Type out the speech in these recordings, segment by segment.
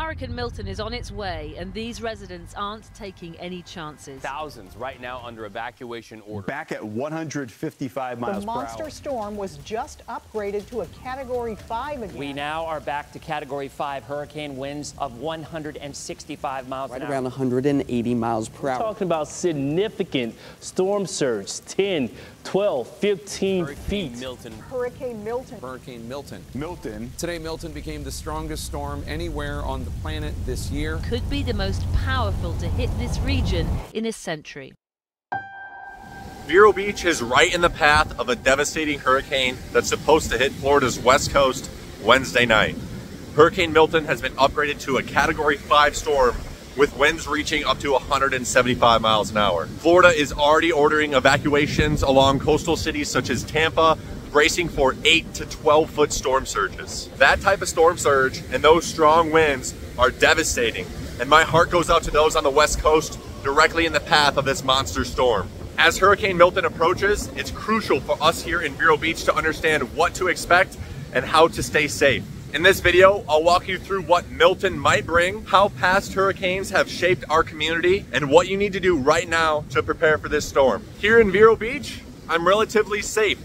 Hurricane Milton is on its way, and these residents aren't taking any chances. Thousands right now under evacuation order. Back at 155 miles per hour. The monster storm was just upgraded to a Category 5 again. We now are back to Category 5 hurricane winds of 165 miles an hour. Right around 180 miles per hour. We're talking about significant storm surge, 10, 12, 15 feet. Milton. Hurricane Milton. Hurricane Milton. Milton. Today, Milton became the strongest storm anywhere on the planet this year. Could be the most powerful to hit this region in a century. Vero Beach is right in the path of a devastating hurricane that's supposed to hit Florida's west coast Wednesday night. Hurricane Milton has been upgraded to a Category 5 storm with winds reaching up to 175 miles an hour. Florida is already ordering evacuations along coastal cities such as Tampa, bracing for 8 to 12 foot storm surges. That type of storm surge and those strong winds are devastating, and my heart goes out to those on the west coast directly in the path of this monster storm. As Hurricane Milton approaches, it's crucial for us here in Vero Beach to understand what to expect and how to stay safe. In this video, I'll walk you through what Milton might bring, how past hurricanes have shaped our community, and what you need to do right now to prepare for this storm. Here in Vero Beach, I'm relatively safe,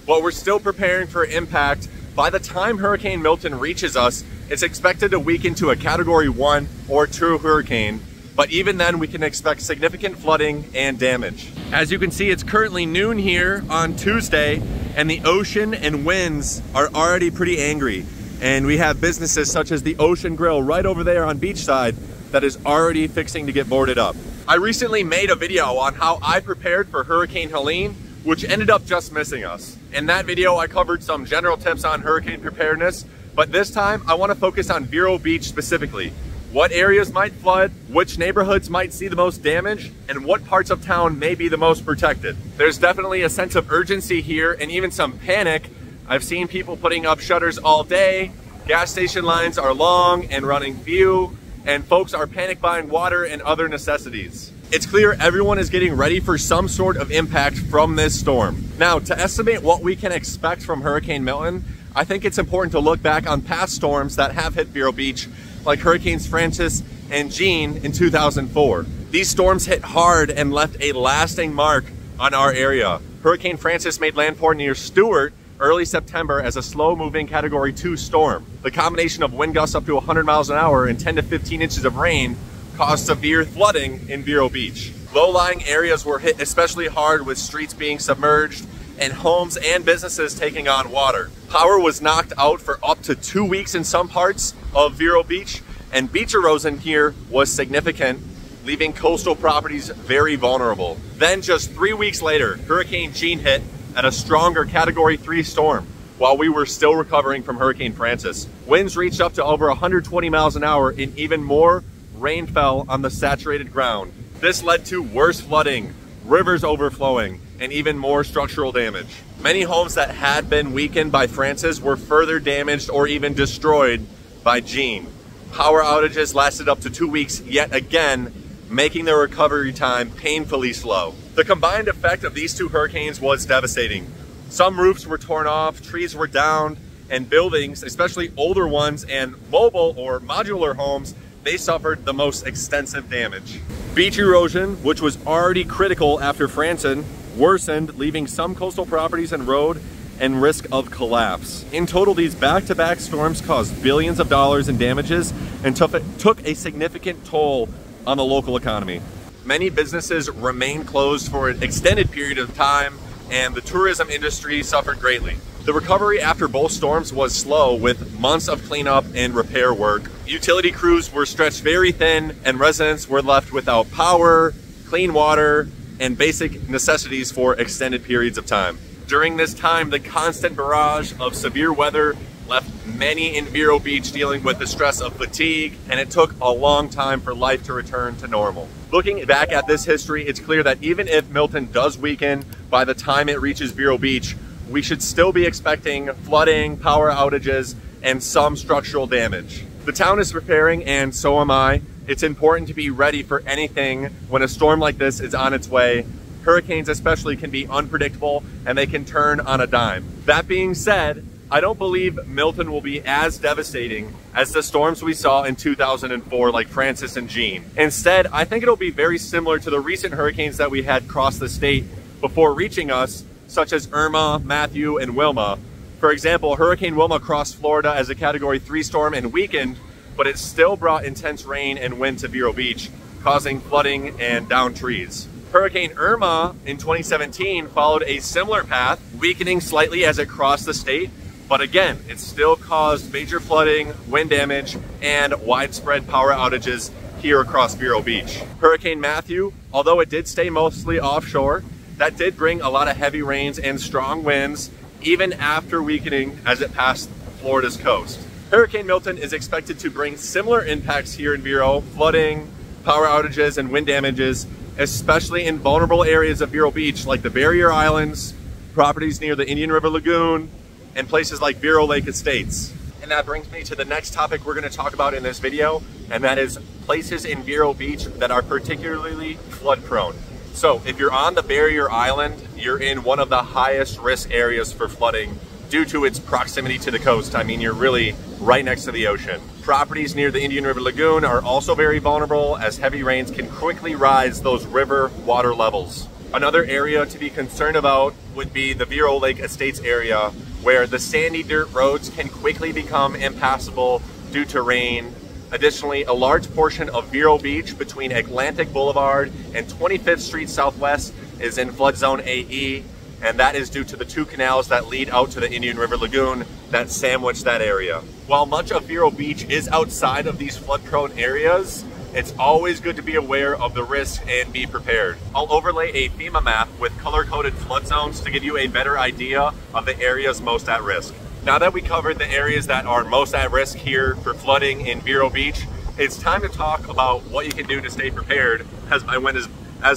but we're still preparing for impact. By the time Hurricane Milton reaches us, it's expected to weaken to a Category 1 or 2 hurricane, but even then we can expect significant flooding and damage. As you can see, it's currently noon here on Tuesday, and the ocean and winds are already pretty angry. And we have businesses such as the Ocean Grill right over there on Beachside that is already fixing to get boarded up. I recently made a video on how I prepared for Hurricane Helene, which ended up just missing us. In that video, I covered some general tips on hurricane preparedness, but this time I want to focus on Vero Beach specifically. What areas might flood, which neighborhoods might see the most damage, and what parts of town may be the most protected. There's definitely a sense of urgency here and even some panic. I've seen people putting up shutters all day, gas station lines are long and running few, and folks are panic buying water and other necessities. It's clear everyone is getting ready for some sort of impact from this storm. Now, to estimate what we can expect from Hurricane Milton, I think it's important to look back on past storms that have hit Vero Beach, like Hurricanes Francis and Jean in 2004. These storms hit hard and left a lasting mark on our area. Hurricane Francis made landfall near Stewart early September as a slow-moving Category 2 storm. The combination of wind gusts up to 100 miles an hour and 10 to 15 inches of rain caused severe flooding in Vero Beach. Low-lying areas were hit especially hard, with streets being submerged and homes and businesses taking on water. Power was knocked out for up to 2 weeks in some parts of Vero Beach, and beach erosion here was significant, leaving coastal properties very vulnerable. Then just 3 weeks later, Hurricane Jean hit at a stronger Category 3 storm while we were still recovering from Hurricane Francis. Winds reached up to over 120 miles an hour, and even more rain fell on the saturated ground. This led to worse flooding, rivers overflowing, and even more structural damage. Many homes that had been weakened by Francis were further damaged or even destroyed by Jean. Power outages lasted up to 2 weeks yet again, making the recovery time painfully slow. The combined effect of these two hurricanes was devastating. Some roofs were torn off, trees were downed, and buildings, especially older ones and mobile or modular homes, they suffered the most extensive damage. Beach erosion, which was already critical after Francis, worsened, leaving some coastal properties and road and risk of collapse. In total, these back-to-back storms caused billions of dollars in damages and took a significant toll on the local economy. Many businesses remained closed for an extended period of time, and the tourism industry suffered greatly. The recovery after both storms was slow, with months of cleanup and repair work. Utility crews were stretched very thin, and residents were left without power, clean water, and basic necessities for extended periods of time. During this time, the constant barrage of severe weather left many in Vero Beach dealing with the stress of fatigue, and it took a long time for life to return to normal. Looking back at this history, it's clear that even if Milton does weaken by the time it reaches Vero Beach, we should still be expecting flooding, power outages, and some structural damage. The town is preparing, and so am I. It's important to be ready for anything when a storm like this is on its way. Hurricanes especially can be unpredictable, and they can turn on a dime. That being said, I don't believe Milton will be as devastating as the storms we saw in 2004 like Francis and Jean. Instead, I think it'll be very similar to the recent hurricanes that we had cross the state before reaching us, such as Irma, Matthew, and Wilma. For example, Hurricane Wilma crossed Florida as a Category 3 storm and weakened, but it still brought intense rain and wind to Vero Beach, causing flooding and downed trees. Hurricane Irma in 2017 followed a similar path, weakening slightly as it crossed the state, but again, it still caused major flooding, wind damage, and widespread power outages here across Vero Beach. Hurricane Matthew, although it did stay mostly offshore, that did bring a lot of heavy rains and strong winds, even after weakening as it passed Florida's coast. Hurricane Milton is expected to bring similar impacts here in Vero, flooding, power outages, and wind damages, especially in vulnerable areas of Vero Beach like the Barrier Islands, properties near the Indian River Lagoon, and places like Vero Lake Estates. And that brings me to the next topic we're going to talk about in this video, and that is places in Vero Beach that are particularly flood prone. So if you're on the Barrier Island, you're in one of the highest risk areas for flooding due to its proximity to the coast. I mean, you're really right next to the ocean. Properties near the Indian River Lagoon are also very vulnerable as heavy rains can quickly rise those river water levels. Another area to be concerned about would be the Vero Lake Estates area, where the sandy dirt roads can quickly become impassable due to rain. Additionally, a large portion of Vero Beach between Atlantic Boulevard and 25th Street Southwest is in flood zone AE, and that is due to the two canals that lead out to the Indian River Lagoon that sandwich that area. While much of Vero Beach is outside of these flood-prone areas, it's always good to be aware of the risk and be prepared. I'll overlay a FEMA map with color-coded flood zones to give you a better idea of the areas most at risk. Now that we covered the areas that are most at risk here for flooding in Vero Beach, it's time to talk about what you can do to stay prepared as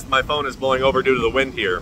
my phone is blowing over due to the wind here.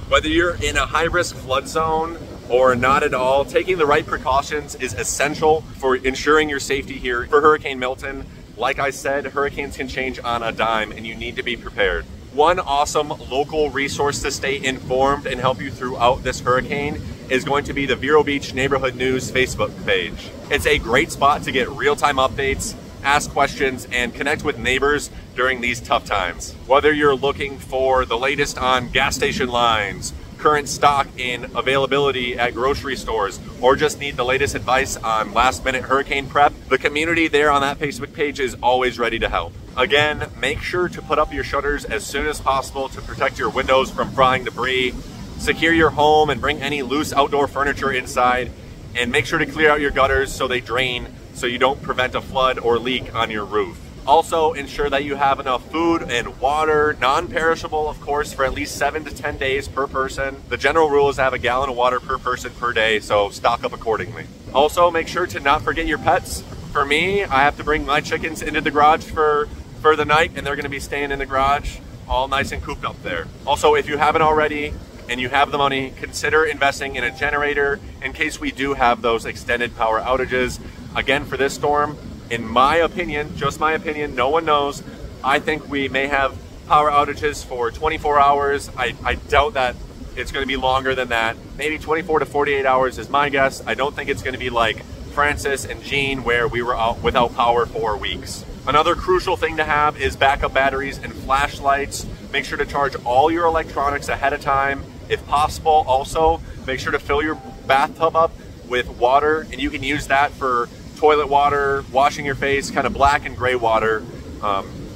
Whether you're in a high-risk flood zone or not at all, taking the right precautions is essential for ensuring your safety here. For Hurricane Milton, like I said, hurricanes can change on a dime and you need to be prepared. One awesome local resource to stay informed and help you throughout this hurricane is going to be the Vero Beach Neighborhood News Facebook page. It's a great spot to get real-time updates, ask questions, and connect with neighbors during these tough times. Whether you're looking for the latest on gas station lines, current stock and availability at grocery stores, or just need the latest advice on last-minute hurricane prep, the community there on that Facebook page is always ready to help. Again, make sure to put up your shutters as soon as possible to protect your windows from flying debris, secure your home and bring any loose outdoor furniture inside, and make sure to clear out your gutters so they drain so you don't prevent a flood or leak on your roof. Also, ensure that you have enough food and water, non-perishable of course, for at least 7 to 10 days per person. The general rule is to have a gallon of water per person per day, so stock up accordingly. Also, make sure to not forget your pets. For me, I have to bring my chickens into the garage for the night, and they're gonna be staying in the garage all nice and cooped up there. Also, if you haven't already and you have the money, consider investing in a generator in case we do have those extended power outages. Again, for this storm, in my opinion, just my opinion, no one knows, I think we may have power outages for 24 hours. I doubt that it's going to be longer than that. Maybe 24 to 48 hours is my guess. I don't think it's going to be like Francis and Jean where we were out without power for weeks. Another crucial thing to have is backup batteries and flashlights. Make sure to charge all your electronics ahead of time. If possible, also make sure to fill your bathtub up with water, and you can use that for toilet water, washing your face, kind of black and gray water.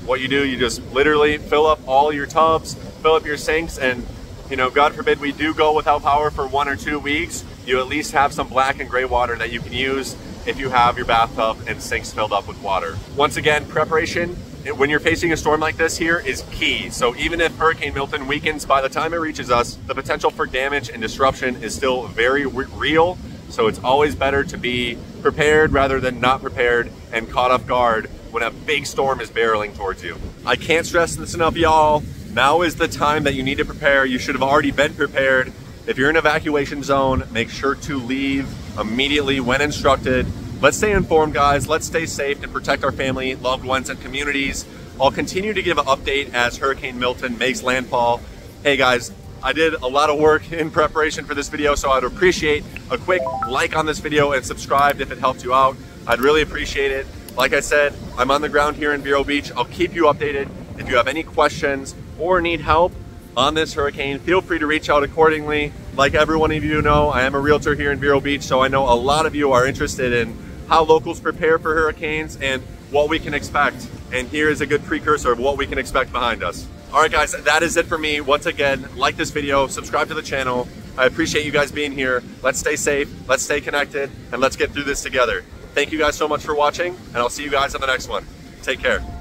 What you do, you just literally fill up all your tubs, fill up your sinks, and you know, God forbid we do go without power for 1 or 2 weeks, you at least have some black and gray water that you can use if you have your bathtub and sinks filled up with water. Once again, preparation when you're facing a storm like this here is key. So even if Hurricane Milton weakens by the time it reaches us, the potential for damage and disruption is still very real. So it's always better to be prepared rather than not prepared and caught off guard when a big storm is barreling towards you. I can't stress this enough, y'all. Now is the time that you need to prepare. You should have already been prepared. If you're in an evacuation zone, make sure to leave immediately when instructed. Let's stay informed, guys. Let's stay safe and protect our family, loved ones, and communities. I'll continue to give an update as Hurricane Milton makes landfall. Hey guys, I did a lot of work in preparation for this video, so I'd appreciate a quick like on this video and subscribe if it helped you out. I'd really appreciate it. Like I said, I'm on the ground here in Vero Beach. I'll keep you updated. If you have any questions or need help on this hurricane, feel free to reach out accordingly. Like every one of you know, I am a realtor here in Vero Beach, so I know a lot of you are interested in how locals prepare for hurricanes and what we can expect. And here is a good precursor of what we can expect behind us. All right, guys, that is it for me. Once again, like this video, subscribe to the channel. I appreciate you guys being here. Let's stay safe, let's stay connected, and let's get through this together. Thank you guys so much for watching, and I'll see you guys on the next one. Take care.